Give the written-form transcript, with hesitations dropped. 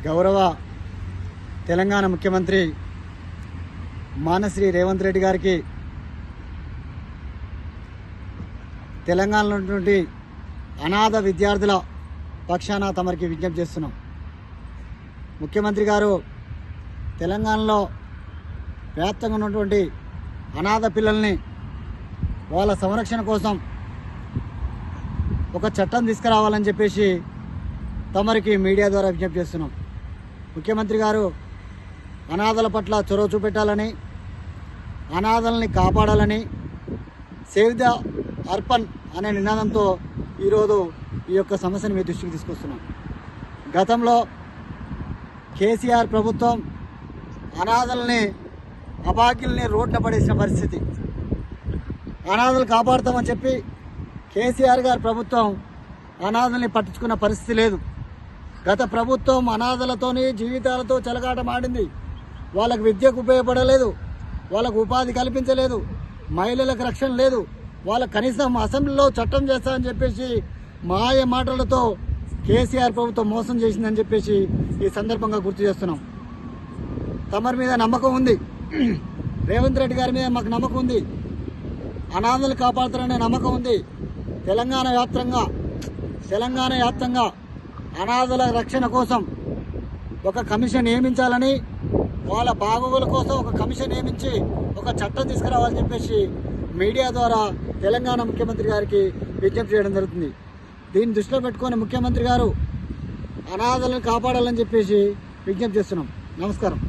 గౌరవ తెలంగాణ ముఖ్యమంత్రి మానశ్రీ రేవంత్ రెడ్డి గారికి తెలంగాణలో ఉన్నటువంటి అనాథ విద్యార్థుల పక్షాన తమరికి విజ్ఞప్తి చేస్తున్నాం. ముఖ్యమంత్రి గారు తెలంగాణలో వ్యాప్తంగా ఉన్నటువంటి అనాథ పిల్లల్ని వాళ్ళ సంరక్షణ కోసం ఒక చట్టం తీసుకురావాలని చెప్పేసి తమరికి మీడియా ద్వారా విజ్ఞప్తి చేస్తున్నాం. ముఖ్యమంత్రి గారు అనాథల పట్ల చొరవ చూపెట్టాలని, అనాథల్ని కాపాడాలని సేవ్ ద అర్పన్ అనే నినాదంతో ఈరోజు ఈ యొక్క సమస్యను మీ దృష్టికి తీసుకొస్తున్నాం. గతంలో కేసీఆర్ ప్రభుత్వం అనాథల్ని, అభాగ్యుల్ని రోడ్ల పడేసిన పరిస్థితి. అనాథలు కాపాడుతామని చెప్పి కేసీఆర్ గారి ప్రభుత్వం అనాథల్ని పట్టించుకున్న పరిస్థితి లేదు. గత ప్రభుత్వం అనాథలతోని జీవితాలతో చెలగాటమాడింది. వాళ్ళకు విద్యకు ఉపయోగపడలేదు, వాళ్ళకు ఉపాధి కల్పించలేదు, మహిళలకు రక్షణ లేదు. వాళ్ళ కనీసం అసెంబ్లీలో చట్టం చేస్తామని చెప్పేసి మాయ మాటలతో కేసీఆర్ ప్రభుత్వం మోసం చేసిందని చెప్పేసి ఈ సందర్భంగా గుర్తు చేస్తున్నాం. తమరి మీద నమ్మకం ఉంది, రేవంత్ రెడ్డి గారి మీద మాకు నమ్మకం ఉంది, అనాథలు కాపాడుతారనే నమ్మకం ఉంది. తెలంగాణ వ్యాప్తంగా అనాథల రక్షణ కోసం ఒక కమిషన్ నియమించాలని, వాళ్ళ బాగోగుల కోసం ఒక కమిషన్ నియమించి ఒక చట్టం తీసుకురావాలని చెప్పేసి మీడియా ద్వారా తెలంగాణ ముఖ్యమంత్రి గారికి విజ్ఞప్తి చేయడం జరుగుతుంది. దీన్ని దృష్టిలో పెట్టుకొని ముఖ్యమంత్రి గారు అనాథలను కాపాడాలని చెప్పేసి విజ్ఞప్తి చేస్తున్నాం. నమస్కారం.